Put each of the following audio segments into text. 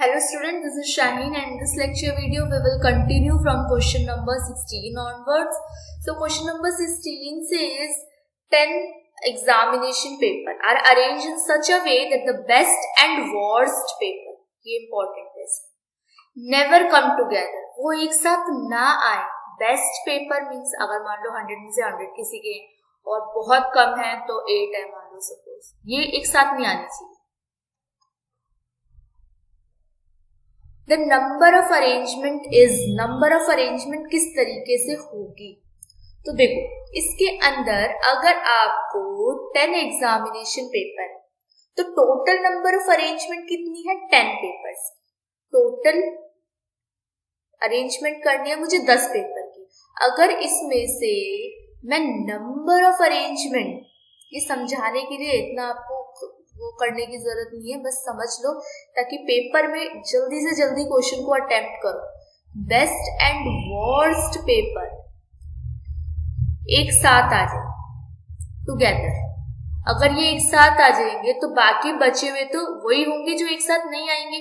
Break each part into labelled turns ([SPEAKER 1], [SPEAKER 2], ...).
[SPEAKER 1] Hello student, this is Shaheen and in this lecture video we will continue from question number 16 onwards. So question number 16 says 10 examination paper are arranged in such a way that the best and worst paper, ये important है, never come together, वो एक साथ ना आए. Best paper means अगर मान लो 100 में से 100 किसी के और बहुत कम है तो 8 है मान लो सपोज, ये एक साथ नहीं आनी चाहिए. The number of arrangement is, number of arrangement किस तरीके से होगी. तो देखो इसके अंदर अगर आपको 10 एग्जामिनेशन पेपर है तो टोटल नंबर ऑफ अरेंजमेंट कितनी है, 10 पेपर्स. टोटल अरेंजमेंट करनी है मुझे 10 पेपर की. अगर इसमें से मैं नंबर ऑफ अरेंजमेंट, ये समझाने के लिए इतना आपको वो करने की जरूरत नहीं है, बस समझ लो ताकि पेपर में जल्दी से जल्दी क्वेश्चन को अटेम्प्ट करो. बेस्ट एंड वर्स्ट पेपर एक साथ आ जाए टुगेदर. अगर ये एक साथ आ जाएंगे तो बाकी बचे हुए तो वही होंगे जो एक साथ नहीं आएंगे.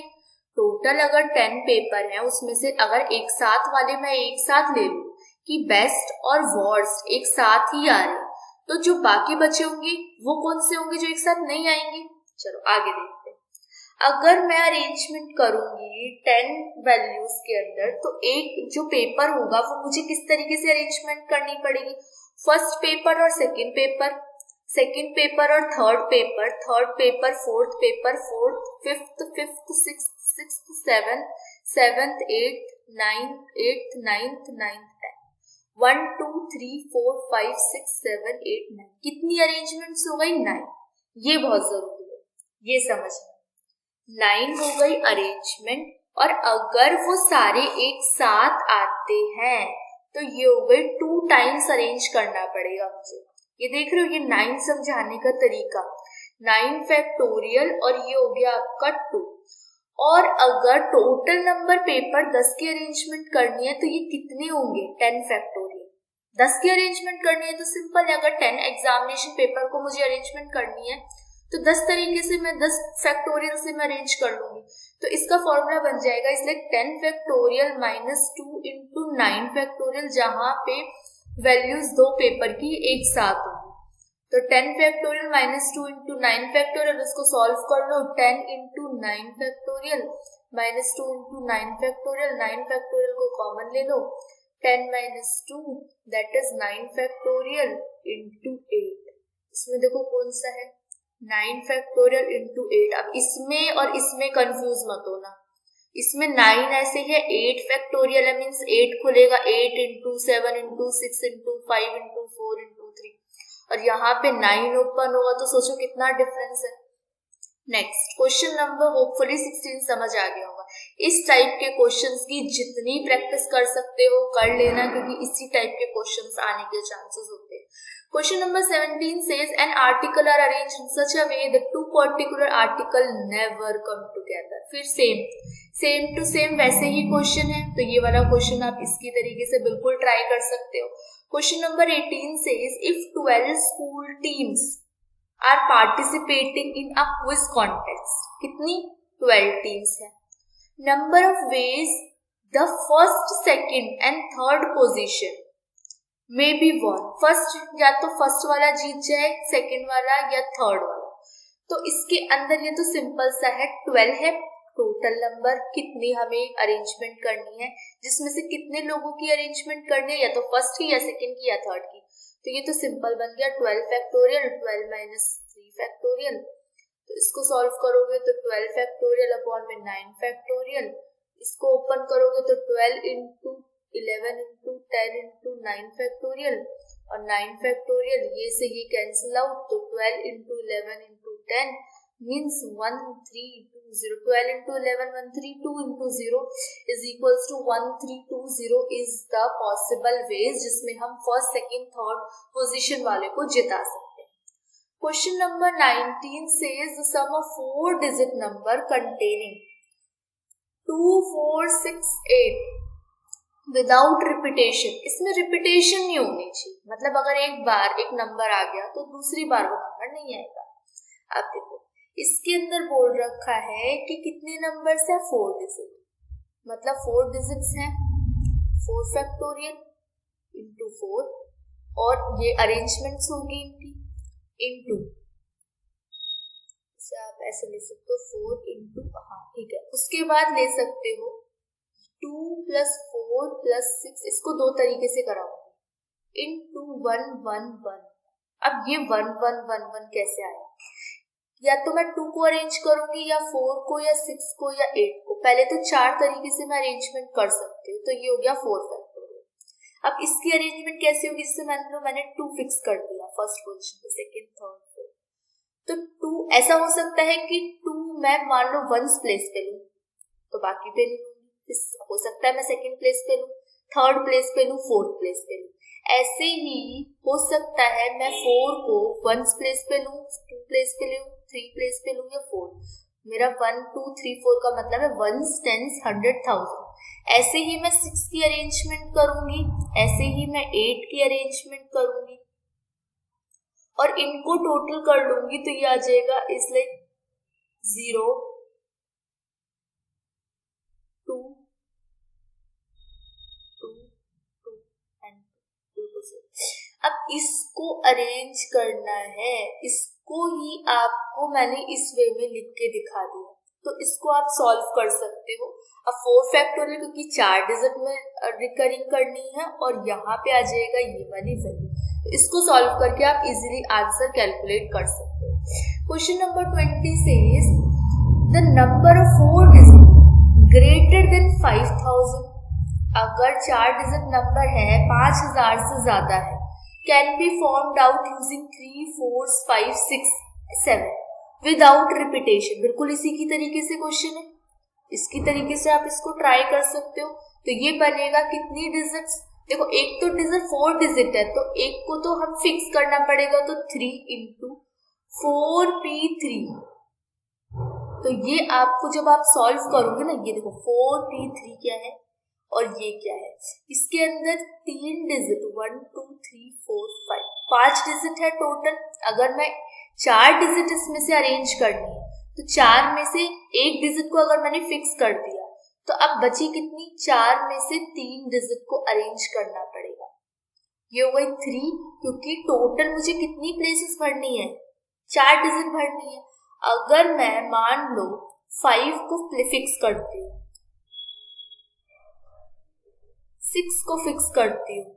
[SPEAKER 1] टोटल अगर 10 पेपर है उसमें से अगर एक साथ वाले मैं एक साथ ले लूं कि बेस्ट और वर्स्ट एक साथ ही आ रहे, तो जो बाकी बचे होंगे वो कौन से होंगे जो एक साथ नहीं आएंगे. चलो आगे देखते हैं. अगर मैं अरेंजमेंट करूंगी 10 वैल्यूज के अंदर तो एक जो पेपर होगा वो मुझे किस तरीके से अरेंजमेंट करनी पड़ेगी. फर्स्ट पेपर और सेकंड पेपर, सेकंड पेपर और third paper, third paper fourth paper, fourth fifth, fifth sixth, sixth seventh, seventh eighth, ninth, ninth, 10. 1 2 3 4 5 6 7 8 9 कितनी अरेंजमेंट्स हो गई, 9. ये बहुत जरूरी है, ये समझना. 9 हो गई अरेंजमेंट. और अगर वो सारे एक साथ आते हैं तो ये हो गई 2 टाइम्स अरेंज करना पड़ेगा मुझे. ये देख रहे हो, ये 9 समझाने का तरीका, 9 फैक्टोरियल और ये हो गया आपका 2. और अगर टोटल नंबर पेपर 10 की अरेंजमेंट करनी है तो ये कितने होंगे, 10 फैक्टोरियल. 10 की अरेंजमेंट करनी है तो सिंपल है, अगर 10 एग्जामिनेशन पेपर को मुझे अरेंजमेंट करनी है तो 10 तरीके से मैं 10 फैक्टोरियल से मैं अरेंज कर लूंगी. तो इसका फॉर्मूला बन जाएगा इसलिए 10 फैक्टोरियल माइनस 2 इंटू 9 फैक्टोरियल, जहां पे वैल्यूज 2 पेपर की एक साथ होंगी. तो 10 फैक्टोरियल माइनस 2 इंटू 9 फैक्टोरियल, इसको सॉल्व कर लो. 10 into 9 factorial minus 2 into 9 factorial, 9 factorial को कॉमन ले लो. 10 minus 2 that is 9 factorial into 8. इसमें देखो कौन सा है, 9 फैक्टोरियल इंटू 8. अब इसमें और इसमें कंफ्यूज मत होना. इसमें 9 ऐसे है, 8 फैक्टोरियल है मीन्स 8 खुलेगा, 8 into 7 into 6 into 5 into 4 into 3, और यहाँ पे 9 ओपन होगा तो सोचो कितना डिफरेंस है. नेक्स्ट क्वेश्चन नंबर होपफुली 16 समझ आ गया होगा. इस टाइप के क्वेश्चंस की जितनी प्रैक्टिस कर सकते हो कर लेना, क्योंकि इसी टाइप के क्वेश्चंस आने के चांसेस होते हैं. Question number 17 says an article are arranged in such a way that two particular article never come together. फिर सेम टू सेम वैसे ही क्वेश्चन है, तो ये वाला क्वेश्चन आप इसकी तरीके से बिल्कुल ट्राई कर सकते हो. Question number 18 says if 12 school teams are participating in a quiz contest, कितनी 12 टीम्स है. Number of ways the first, second and third position may be one. First या तो फर्स्ट वाला जीत जाए, सेकंड वाला या थर्ड वाला. तो इसके अंदर ये तो सिंपल सा है, 12 है. टोटल नंबर कितनी हमें अरेंजमेंट करनी है, जिसमें से कितने लोगों की अरेंजमेंट करनी है, या तो फर्स्ट की या सेकंड की या थर्ड की. तो ये तो सिंपल बन गया 12 फैक्टोरियल, 12 माइनस 3 फैक्टोरियल. तो इसको सॉल्व करोगे तो 12 फैक्टोरियल अपॉन में 9 फैक्टोरियल. इसको ओपन करोगे तो 12 इंटू 11 इंटू 10 इंटू 9 फैक्टोरियल और 9 फैक्टोरियल, ये से ये कैंसिल आउट. तो 12 into 11 into 10 means 1320. 12 into 11 1320 into 0 is equals to 1320 is the possible ways जिसमें हम फर्स्ट, सेकंड, थर्ड पोजीशन वाले को जिता सकते हैं. Question number 19 says the sum of 4 digit number containing 2 4 6 8 without repetition. इसमें रिपीटेशन नहीं होनी चाहिए, मतलब अगर एक बार एक नंबर आ गया तो दूसरी बार वो नंबर नहीं आएगा. अब देखो इसके अंदर बोल रखा है कि कितने नंबर्स है, 4 डिजिट, मतलब 4 डिजिट्स हैं, 4 फैक्टोरियल इंटू 4, और ये अरेंजमेंट्स होगी इनकी, इंटू, आप ऐसे ले सकते हो 4 इंटू, हाँ ठीक है। उसके बाद ले सकते हो 2 + 4 + 6, इसको दो तरीके से कराऊंगी, इंटू 1 1 1। अब ये 1 1 1 1 कैसे आया, या तो मैं 2 को अरेंज करूंगी, या 4 को, या 6 को, या 8 को। पहले तो 4 तरीके से मैं अरेंजमेंट कर सकती हूँ, तो ये हो गया 4 फैक्टोरियल। अब इसकी अरेंजमेंट कैसे होगी, जिससे मैंने 2 फिक्स कर दिया फर्स्ट पोजीशन पे, सेकंड, थर्ड, फोर्थ। तो 2 ऐसा हो सकता है कि 2 मैं मान लो 1 प्लेस पे लूं, तो बाकी पे नहीं लूंगी। हो सकता है मैं सेकंड प्लेस पे लूं, थर्ड प्लेस पे लूं, फोर्थ प्लेस पे लूं। ऐसे ही हो सकता है मैं 4 को 1 प्लेस पे लूं, 2 प्लेस पे लूं, 3 प्लेस पे लूं, या 4। मेरा 1 2 3 4 का मतलब है 1s 10s 100,000। ऐसे ही मैं 6 की अरेंजमेंट करूंगी, ऐसे ही मैं 8 की अरेंजमेंट करूंगी, और इनको टोटल कर लूंगी, तो ये आ जाएगा इज लाइक 0 2 2 2 एंड 2। अब इसको अरेंज करना है, इसको ही आपको मैंने इस वे में लिख के दिखा दिया, तो इसको आप सॉल्व कर सकते हो। अब 4 फैक्टोरियल क्योंकि 4 डिजिट में रिकरिंग करनी है, और यहाँ पे आ जाएगा ये वाली वैल्यू, इसको सॉल्व करके आप इजीली आंसर कैलकुलेट कर सकते हो। Question number 20 says the number of 4 digit greater than 5000। अगर 4 डिजिट नंबर है 5000 से ज्यादा है, can be formed out using 3 4 5 6 7 without repetition. बिल्कुल इसी की तरीके से क्वेश्चन है, इसकी तरीके से आप इसको ट्राई कर सकते हो। तो ये बनेगा कितनी डिजिट्स, देखो एक तो डिजिट 4 डिजिट है, तो एक को तो हम फिक्स करना पड़ेगा, तो 3 इंटू 4p3। तो ये आपको जब आप सॉल्व करोगे ना, ये देखो 4p3 क्या है और ये क्या है, इसके अंदर 3 डिजिट 1 2 3 4 5 5 डिजिट है टोटल। अगर मैं 4 डिजिट इसमें से अरेंज करनी है, तो 4 में से एक डिजिट को अगर मैंने फिक्स कर दिया, तो अब बची कितनी, 4 में से 3 डिजिट को अरेंज करना पड़ेगा। ये हो गई 3, क्योंकि टोटल मुझे कितनी प्लेसेस भरनी है, 4 डिजिट भरनी है। अगर मैं मान लो 5 को फिक्स करती हूँ, 6 को फिक्स करती हूँ,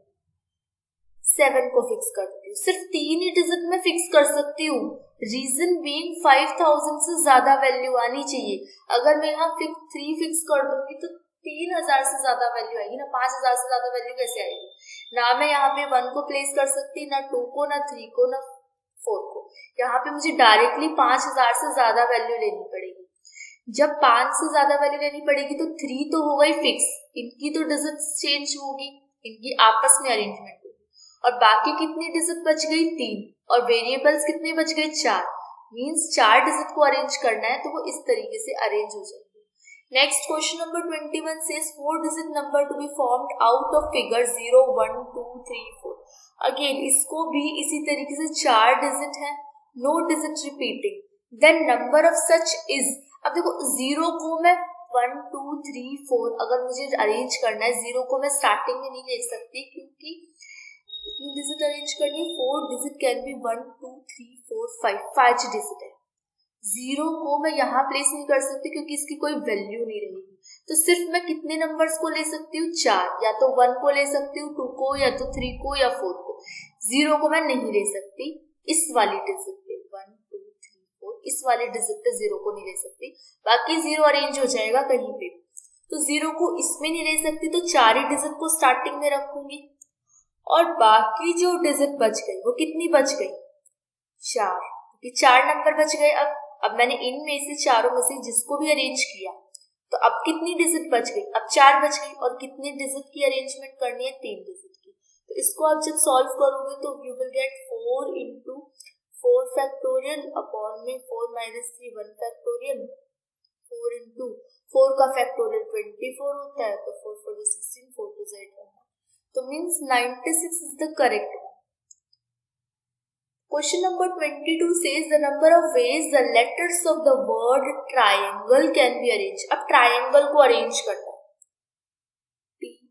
[SPEAKER 1] 7 को फिक्स करती हूँ, सिर्फ 3 ही डिजिट में फिक्स कर सकती हूँ। रीजन बीइंग 5000 से ज्यादा वैल्यू आनी चाहिए। अगर मैं यहाँ 3 फिक्स कर दूंगी तो 3000 से ज्यादा वैल्यू आएगी ना, 5000 से ज्यादा वैल्यू कैसे आएगी। ना मैं यहाँ पे 1 को प्लेस कर सकती, ना 2 को, ना 3 को, ना 4 को। यहाँ पे मुझे डायरेक्टली 5000 से ज्यादा वैल्यू लेनी पड़ेगी। जब 5 से ज्यादा वैल्यू लेनी पड़ेगी तो 3 तो हो गई फिक्स, इनकी तो डिजिट चेंज होगी, इनकी आपस में अरेंजमेंट होगी, और बाकी कितनी डिजिट बच गई, 3, और वेरिएबल्स कितने बच गए, 4। मींस 4 डिजिट को अरेंज करना है, तो वो इस तरीके से अरेंज हो जाएगी। Next question number 21 says 4 digit number to be formed out of figure 0 1 2 3 4। अगेन इसको भी इसी तरीके से 4 डिजिट है, no digit repeating, then number of such is. अब देखो 0 को मैं 1 2 3 4 अगर मुझे अरेंज करना है, 0 को मैं स्टार्टिंग में नहीं ले सकती, क्योंकि कितनी डिजिट अरेंज करनी है, 4 डिजिट कैन बी 1 2 3 4 5 डिजिट है। 0 को मैं यहाँ प्लेस नहीं कर सकती क्योंकि इसकी कोई वैल्यू नहीं रहेगी। तो सिर्फ मैं कितने नंबर्स को ले सकती हूँ, 4, या तो 1 को ले सकती हूँ, 2 को, या तो 3 को, या 4 को। 0 को मैं नहीं ले सकती इस वाली डिजिट पे, 1 2 3 4 इस वाले डिजिट पे 0 को नहीं ले सकती, बाकी 0 अरेंज हो जाएगा कहीं पे। तो 0 को इसमें नहीं ले सकती, तो 4 ही डिजिट को स्टार्टिंग में रखूंगी, और बाकी जो डिजिट बच गई वो कितनी बच गई, 4, क्योंकि 4 नंबर बच गए। अब मैंने इनमें से चारों में से जिसको भी अरेंज किया, तो अब कितनी डिजिट बच गई, अब 4 बच गई, और कितनी डिजिट की अरेंजमेंट करनी है, 3 डिजिट की। तो इसको आप जब सॉल्व करोगे तो you will get 4 into 4 factorial upon में 4 माइनस 3 1 फैक्टोरियल, 4 इंटू 4 का फैक्टोरियल 24 होता है, तो 4 4 16, 4 2 8 1। तो means 96 is the correct one. Question number 22 says the number of ways the letters of the word triangle can be arranged. अब triangle को arrange करना है. TRIANGLE.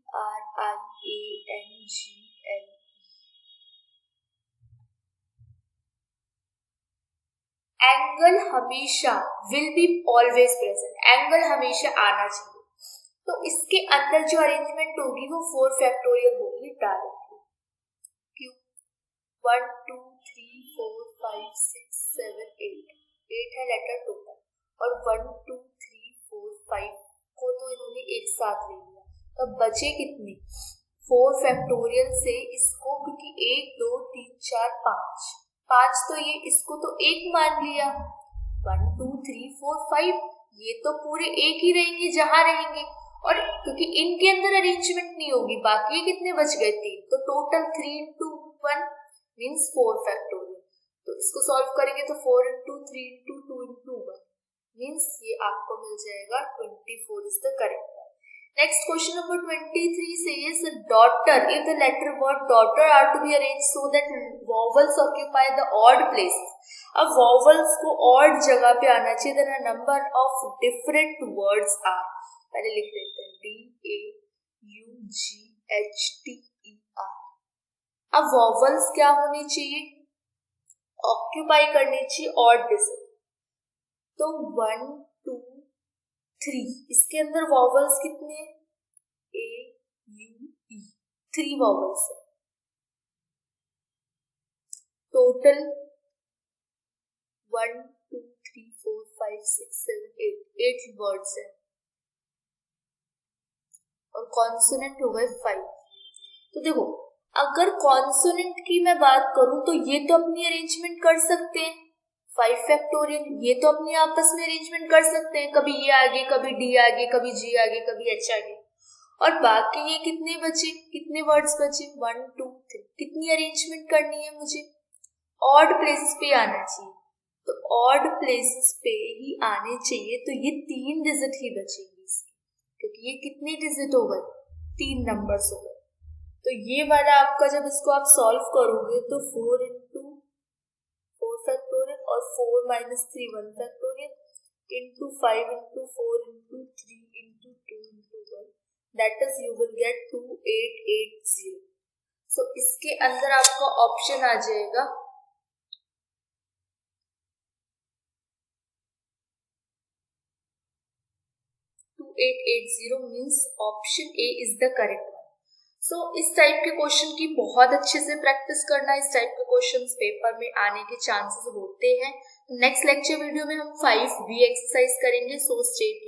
[SPEAKER 1] Angle हमेशा will be always present. Angle हमेशा आना चाहिए. तो इसके अंदर जो अरेंजमेंट होगी वो 4 फैक्टोरियल होगी डायरेक्टली. क्यों? 1 2 3 4 5 6 7 8 है लेटर टोटल, और 1 2 3 4 5 को तो इन्होंने एक साथ ले लिया. तब बचे कितने? 4 फैक्टोरियल से इसको, क्योंकि 1 2 3 4 5 तो ये इसको तो एक मान लिया. 1 2 3 4 5 ये तो पूरे एक ही रहेंगे जहां रहेंगे, और क्योंकि इनके अंदर अरेंजमेंट नहीं होगी, बाकी कितने बच गए? 3. तो टोटल 3 into 1 मीन्स 4 फैक्टोरियल. तो इसको सॉल्व करेंगे तो 4 into 3 into 2 into 1 मीन्स ये आपको मिल जाएगा 24 is the correct. Next question number 23 says daughter. If the letter word daughter are to be arranged so that vowels occupy the odd places. अब vowels को odd जगह पे आना चाहिए. Then a number of different words are. पहले लिख लेते हैं DAUGHTER. अब vowels क्या होनी चाहिए? Occupy करनी चाहिए odd places. तो 1 2 3 इसके अंदर वॉवल्स कितने हैं? A U E 3 वॉवल्स है. टोटल 1 2 3 4 5 6 7 8 वर्ड्स है, और कॉन्सोनेंट हो गए 5. तो देखो अगर कॉन्सोनेंट की मैं बात करूं तो ये तो अपनी अरेंजमेंट कर सकते हैं. 5 फैक्टोरियल ये तो अपने आपस में अरेंजमेंट कर सकते हैं, कभी ये आगे, कभी डी आगे, कभी जी आगे, कभी एच आगे. और बाकी ये कितने बचे? कितने वर्ड्स बचे? 1 2 3. कितनी अरेंजमेंट करनी है मुझे? ऑड प्लेसेस पे आना चाहिए. तो ऑड प्लेसेस पे ही आने चाहिए. तो ये 3 डिजिट ही बचेंगे इसके, क्योंकि ये कितने डिजिट हो गए? 3 नंबर्स हो गए. तो ये वाला आपका जब इसको आप सॉल्व करोगे तो 4 into 4 फैक्टोरियल और 4 minus 3 1 factorial into 5 into 4 into 3 into 2 into 1, that is you will get 2880. so इसके अंदर आपका ऑप्शन आ जाएगा 2880 means option A is the correct one. So इस टाइप के क्वेश्चन की बहुत अच्छे से प्रैक्टिस करना. इस टाइप के क्वेश्चंस पेपर में आने के चांसेस होते हैं. नेक्स्ट लेक्चर वीडियो में हम 5B एक्सरसाइज करेंगे. So stay tuned.